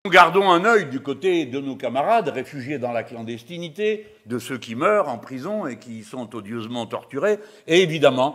Nous gardons un œil du côté de nos camarades réfugiés dans la clandestinité, de ceux qui meurent en prison et qui sont odieusement torturés. Et évidemment,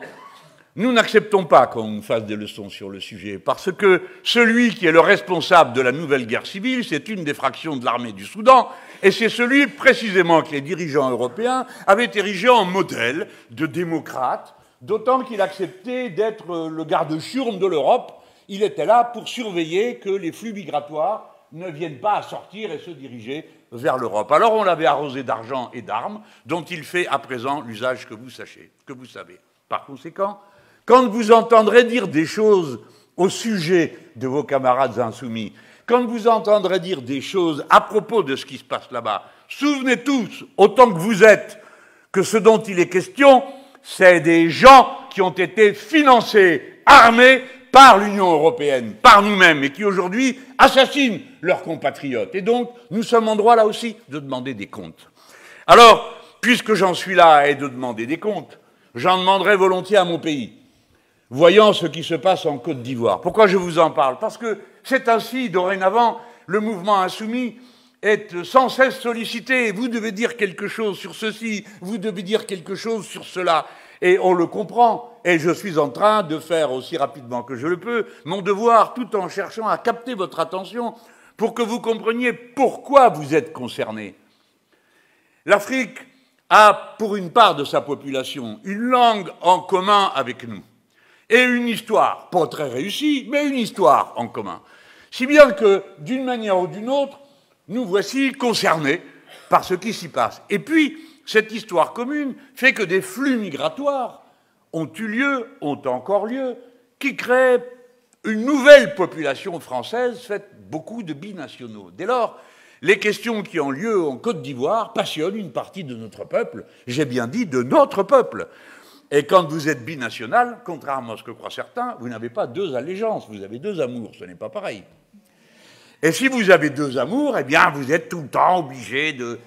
nous n'acceptons pas qu'on nous fasse des leçons sur le sujet, parce que celui qui est le responsable de la nouvelle guerre civile, c'est une des fractions de l'armée du Soudan, et c'est celui précisément que les dirigeants européens avaient érigé en modèle de démocrate, d'autant qu'il acceptait d'être le garde-chiourme de l'Europe. Il était là pour surveiller que les flux migratoires ne viennent pas à sortir et se diriger vers l'Europe. Alors on l'avait arrosé d'argent et d'armes, dont il fait à présent l'usage que vous savez. Par conséquent, quand vous entendrez dire des choses au sujet de vos camarades insoumis, quand vous entendrez dire des choses à propos de ce qui se passe là-bas, souvenez tous, autant que vous êtes, que ce dont il est question, c'est des gens qui ont été financés, armés, par l'Union européenne, par nous-mêmes, et qui aujourd'hui assassinent leurs compatriotes. Et donc, nous sommes en droit, là aussi, de demander des comptes. Alors, puisque j'en suis là et de demander des comptes, j'en demanderai volontiers à mon pays, voyant ce qui se passe en Côte d'Ivoire. Pourquoi je vous en parle? Parce que c'est ainsi, dorénavant, le mouvement insoumis est sans cesse sollicité. Vous devez dire quelque chose sur ceci, vous devez dire quelque chose sur cela. Et on le comprend, et je suis en train de faire aussi rapidement que je le peux mon devoir, tout en cherchant à capter votre attention pour que vous compreniez pourquoi vous êtes concernés. L'Afrique a, pour une part de sa population, une langue en commun avec nous, et une histoire, pas très réussie, mais une histoire en commun. Si bien que, d'une manière ou d'une autre, nous voici concernés par ce qui s'y passe. Et puis, cette histoire commune fait que des flux migratoires ont eu lieu, ont encore lieu, qui créent une nouvelle population française faite beaucoup de binationaux. Dès lors, les questions qui ont lieu en Côte d'Ivoire passionnent une partie de notre peuple, j'ai bien dit de notre peuple. Et quand vous êtes binational, contrairement à ce que croient certains, vous n'avez pas deux allégeances, vous avez deux amours, ce n'est pas pareil. Et si vous avez deux amours, eh bien vous êtes tout le temps obligé de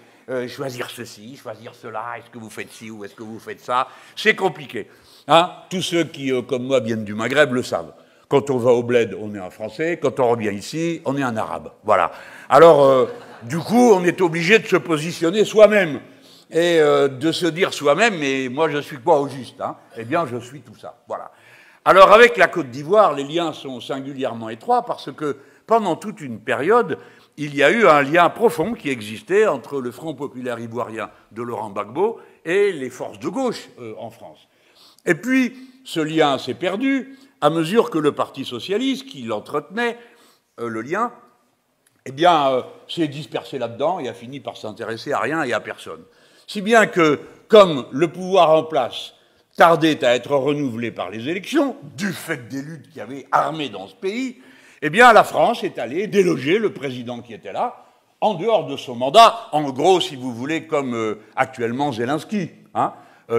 choisir ceci, choisir cela, est-ce que vous faites ci ou est-ce que vous faites ça? C'est compliqué. Hein? Tous ceux qui, comme moi, viennent du Maghreb le savent. Quand on va au bled, on est un Français. Quand on revient ici, on est un Arabe. Voilà. Alors, du coup, on est obligé de se positionner soi-même et de se dire soi-même, mais moi, je suis quoi au juste, hein? Eh bien, je suis tout ça. Voilà. Alors, avec la Côte d'Ivoire, les liens sont singulièrement étroits parce que pendant toute une période, il y a eu un lien profond qui existait entre le Front populaire ivoirien de Laurent Gbagbo et les forces de gauche en France. Et puis, ce lien s'est perdu à mesure que le Parti socialiste, qui l'entretenait, le lien, eh bien, s'est dispersé là-dedans et a fini par s'intéresser à rien et à personne. Si bien que, comme le pouvoir en place tardait à être renouvelé par les élections, du fait des luttes qui avaient armé dans ce pays, eh bien, la France est allée déloger le président qui était là, en dehors de son mandat, en gros, si vous voulez, comme actuellement Zelensky, hein,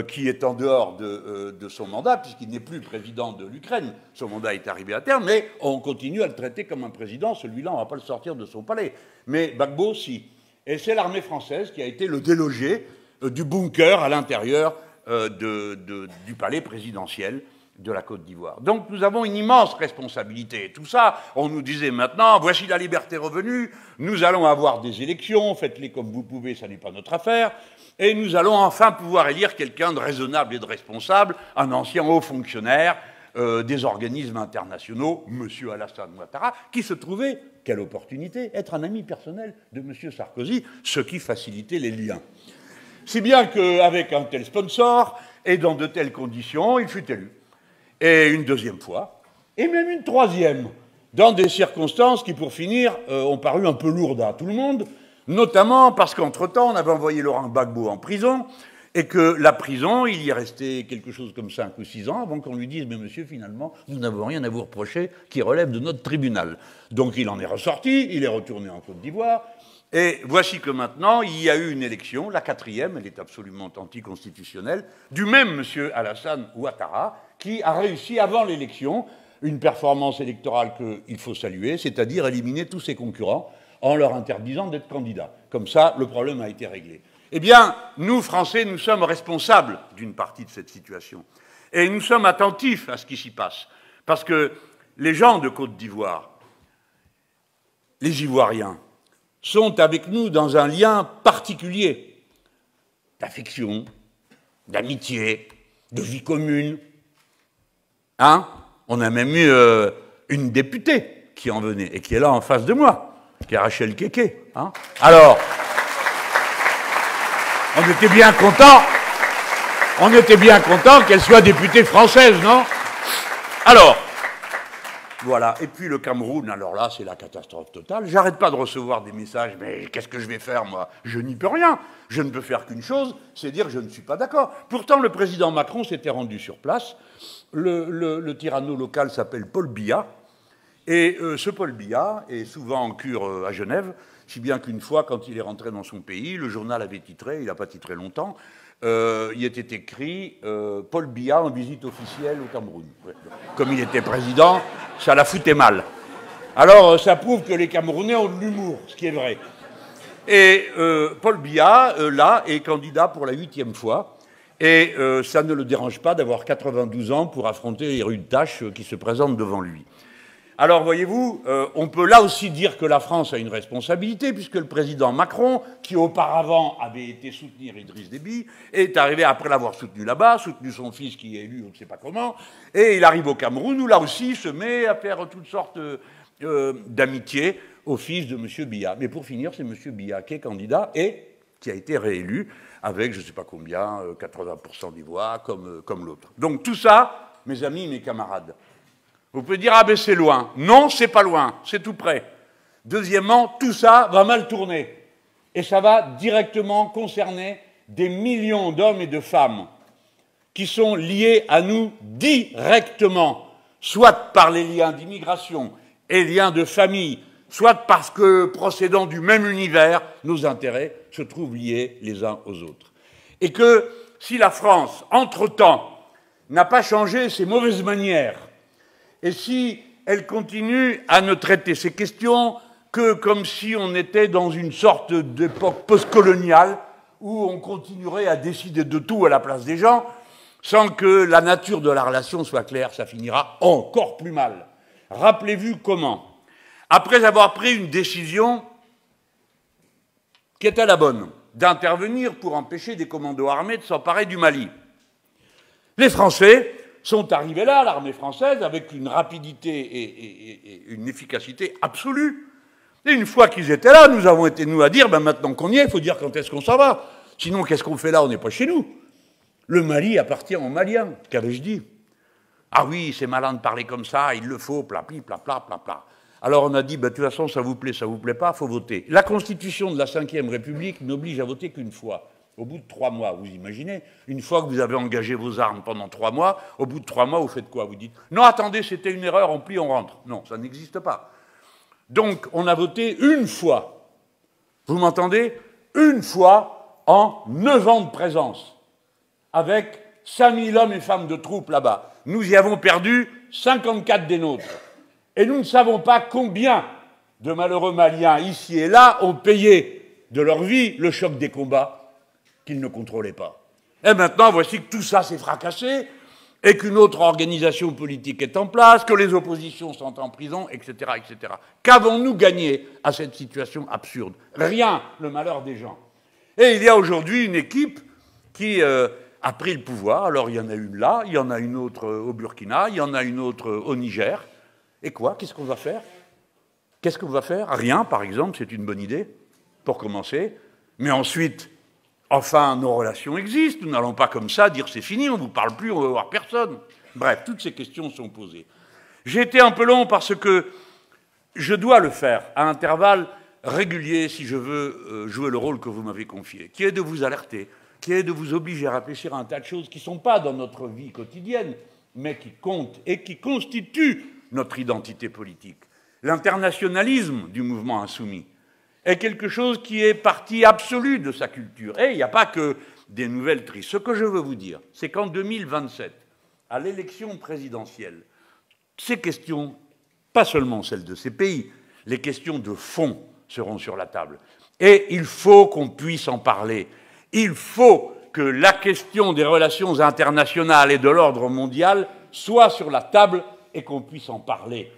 qui est en dehors de son mandat, puisqu'il n'est plus président de l'Ukraine. Son mandat est arrivé à terme, mais on continue à le traiter comme un président. Celui-là, on ne va pas le sortir de son palais. Mais Gbagbo, si. Et c'est l'armée française qui a été le délogé du bunker à l'intérieur du palais présidentiel de la Côte d'Ivoire. Donc nous avons une immense responsabilité. Tout ça, on nous disait maintenant, voici la liberté revenue, nous allons avoir des élections, faites-les comme vous pouvez, ça n'est pas notre affaire, et nous allons enfin pouvoir élire quelqu'un de raisonnable et de responsable, un ancien haut fonctionnaire des organismes internationaux, M. Alassane Ouattara, qui se trouvait, quelle opportunité, être un ami personnel de M. Sarkozy, ce qui facilitait les liens. Si bien qu'avec un tel sponsor et dans de telles conditions, il fut élu. Et une deuxième fois, et même une troisième, dans des circonstances qui, pour finir, ont paru un peu lourdes à tout le monde, notamment parce qu'entre-temps, on avait envoyé Laurent Gbagbo en prison, et que la prison, il y est resté quelque chose comme 5 ou 6 ans, avant qu'on lui dise « Mais monsieur, finalement, nous n'avons rien à vous reprocher qui relève de notre tribunal. » Donc il en est ressorti, il est retourné en Côte d'Ivoire, et voici que maintenant, il y a eu une élection, la 4e, elle est absolument anticonstitutionnelle, du même monsieur Alassane Ouattara, qui a réussi avant l'élection une performance électorale qu'il faut saluer, c'est-à-dire éliminer tous ses concurrents en leur interdisant d'être candidats. Comme ça, le problème a été réglé. Eh bien, nous, Français, nous sommes responsables d'une partie de cette situation. Et nous sommes attentifs à ce qui s'y passe. Parce que les gens de Côte d'Ivoire les Ivoiriens, sont avec nous dans un lien particulier d'affection, d'amitié, de vie commune. Hein? On a même eu une députée qui en venait et qui est là en face de moi, qui est Rachel Keke. Hein? Alors, on était bien content qu'elle soit députée française, non? Alors, voilà. Et puis le Cameroun, alors là, c'est la catastrophe totale. J'arrête pas de recevoir des messages, mais qu'est-ce que je vais faire, moi? Je n'y peux rien. Je ne peux faire qu'une chose, c'est dire que je ne suis pas d'accord. Pourtant, le président Macron s'était rendu sur place. Le tyranno local s'appelle Paul Biya. Et ce Paul Biya est souvent en cure à Genève, si bien qu'une fois, quand il est rentré dans son pays, le journal avait titré, il n'a pas titré longtemps, il était écrit Paul Biya en visite officielle au Cameroun. Ouais. Comme il était président, ça la foutait mal. Alors, ça prouve que les Camerounais ont de l'humour, ce qui est vrai. Et Paul Biya, là, est candidat pour la 8e fois. Et ça ne le dérange pas d'avoir 92 ans pour affronter les rudes tâches qui se présentent devant lui. Alors, voyez-vous, on peut là aussi dire que la France a une responsabilité, puisque le président Macron, qui auparavant avait été soutenir Idriss Déby, est arrivé après l'avoir soutenu là-bas, soutenu son fils qui est élu, on ne sait pas comment, et il arrive au Cameroun, où là aussi il se met à faire toutes sortes d'amitié au fils de M. Biya. Mais pour finir, c'est M. Biya qui est candidat et qui a été réélu avec, je ne sais pas combien, 80% des voix, comme l'autre. Donc tout ça, mes amis, mes camarades, vous pouvez dire, ah ben c'est loin. Non, c'est pas loin, c'est tout près. Deuxièmement, tout ça va mal tourner. Et ça va directement concerner des millions d'hommes et de femmes qui sont liés à nous directement, soit par les liens d'immigration et liens de famille, soit parce que, procédant du même univers, nos intérêts se trouvent liés les uns aux autres. Et que si la France, entre-temps, n'a pas changé ses mauvaises manières, et si elle continue à ne traiter ces questions que comme si on était dans une sorte d'époque postcoloniale où on continuerait à décider de tout à la place des gens, sans que la nature de la relation soit claire, ça finira encore plus mal. Rappelez-vous comment, après avoir pris une décision qui était la bonne, d'intervenir pour empêcher des commandos armés de s'emparer du Mali, les Français sont arrivés là, l'armée française, avec une rapidité et une efficacité absolue. Et une fois qu'ils étaient là, nous avons été, nous, à dire, ben maintenant qu'on y est, il faut dire quand est-ce qu'on s'en va. Sinon, qu'est-ce qu'on fait là? On n'est pas chez nous. Le Mali appartient aux Maliens. Qu'avais-je dit? Ah oui, c'est malin de parler comme ça, il le faut, plapli, plapla, plapla. Alors on a dit, ben, de toute façon, ça vous plaît pas, il faut voter. La Constitution de la Ve République n'oblige à voter qu'une fois. Au bout de 3 mois, vous imaginez, une fois que vous avez engagé vos armes pendant 3 mois, au bout de 3 mois, vous faites quoi? Vous dites, non, attendez, c'était une erreur, on plie, on rentre. Non, ça n'existe pas. Donc, on a voté une fois. Vous m'entendez? Une fois en 9 ans de présence, avec 5000 hommes et femmes de troupes là-bas. Nous y avons perdu 54 des nôtres. Et nous ne savons pas combien de malheureux Maliens, ici et là, ont payé de leur vie le choc des combats qu'ils ne contrôlaient pas. Et maintenant, voici que tout ça s'est fracassé, et qu'une autre organisation politique est en place, que les oppositions sont en prison, etc., etc. Qu'avons-nous gagné à cette situation absurde? Rien, le malheur des gens. Et il y a aujourd'hui une équipe qui a pris le pouvoir. Alors il y en a une là, il y en a une autre au Burkina, il y en a une autre au Niger. Et quoi? Qu'est-ce qu'on va faire? Qu'est-ce qu'on va faire? Rien, par exemple, c'est une bonne idée, pour commencer. Mais ensuite, enfin, nos relations existent, nous n'allons pas comme ça dire c'est fini, on ne vous parle plus, on ne va voir personne. Bref, toutes ces questions sont posées. J'ai été un peu long parce que je dois le faire à intervalles réguliers si je veux jouer le rôle que vous m'avez confié, qui est de vous alerter, qui est de vous obliger à réfléchir à un tas de choses qui ne sont pas dans notre vie quotidienne, mais qui comptent et qui constituent notre identité politique. L'internationalisme du mouvement insoumis est quelque chose qui est partie absolue de sa culture. Et il n'y a pas que des nouvelles tristes. Ce que je veux vous dire, c'est qu'en 2027, à l'élection présidentielle, ces questions, pas seulement celles de ces pays, les questions de fond seront sur la table. Et il faut qu'on puisse en parler. Il faut que la question des relations internationales et de l'ordre mondial soit sur la table et qu'on puisse en parler.